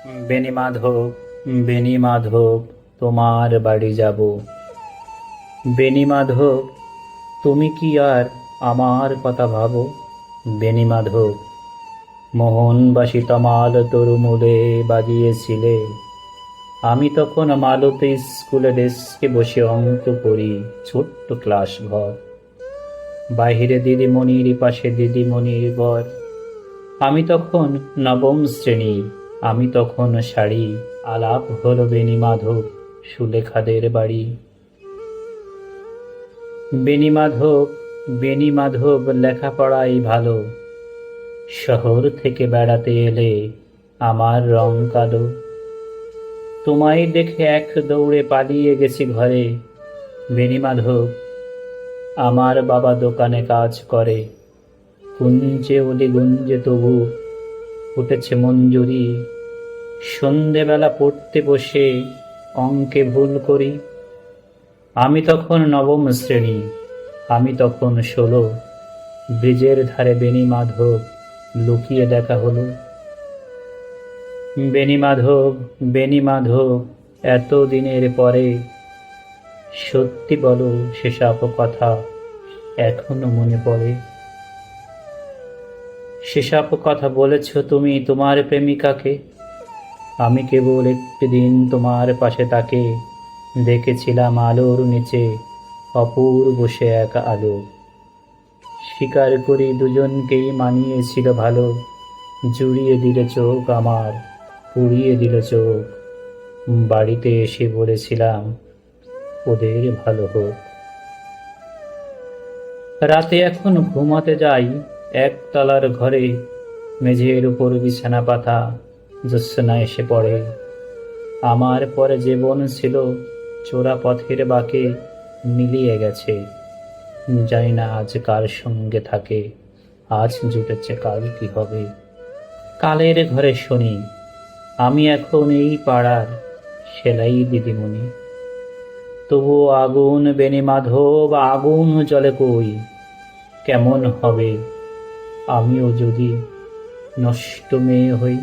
বেণী মাধব, বেণী মাধব, তোমার বাড়ি যাব। বেণী মাধব, তুমি কি আর আমার কথা ভাবো? বেণী মাধব, মোহনবাসী তমাল তরুমুদে বাজিয়েছিলে। আমি তখন মালতী স্কুলে ডেস্কে বসে অঙ্ক করি, ছোট্ট ক্লাস ঘর। বাহিরে দিদিমণির পাশে দিদিমণির ঘর। আমি তখন নবম শ্রেণী, আমি তখন শাড়ি। আলাপ হলো বেণী মাধব, সুলেখাদের বাড়ি। বেণী মাধব, বেণী মাধব, লেখাপড়াই ভালো। শহর থেকে বেড়াতে এলে আমার রং কালো। তোমায় দেখে এক দৌড়ে পালিয়ে গেছি ঘরে। বেণী মাধব, আমার বাবা দোকানে কাজ করে। কুঞ্জে অলিগুঞ্জে তবু ফুটেছে মঞ্জুরি। সন্ধেবেলা পড়তে বসে অঙ্কে ভুল করি। আমি তখন নবম শ্রেণী, আমি তখন 16। ব্রিজের ধারে বেণী মাধব, লুকিয়ে দেখা হলো। বেণী মাধব, বেণী মাধব, এত দিনের পরে সত্যি বলো, সেসব কথা এখনো মনে পড়ে? সেসব কথা বলেছ তুমি তোমার প্রেমিকাকে। আমি কেবল একটি দিন তোমার পাশে তাকে দেখেছিলাম আলোর নিচে, অপূর্ব সে এক আলো। স্বীকার করি দুজনকেই মানিয়েছিল ভালো। জুড়িয়ে দিল চোখ আমার, পুড়িয়ে দিল চোখ। বাড়িতে এসে বলেছিলাম ওদের ভালো হোক। রাতে এখন ঘুমাতে যাই একতলার ঘরে। মেঝের উপর বিছানা পাতা, জ্যোৎস্না এসে পড়ে। আমার পরে যে বোন ছিল চোরা পথের বাঁকে মিলিয়ে গেছে। জানি না আজ কার সঙ্গে থাকে, আজ জুটেছে কাল কি হবে। কালের ঘরে শুনি আমি এখন এই পাড়ার সেলাই দিদিমণি। তবুও আগুন বেণী মাধব, আগুন জ্বলে কই। কেমন হবে আমিও যদি নষ্ট মেয়ে হই।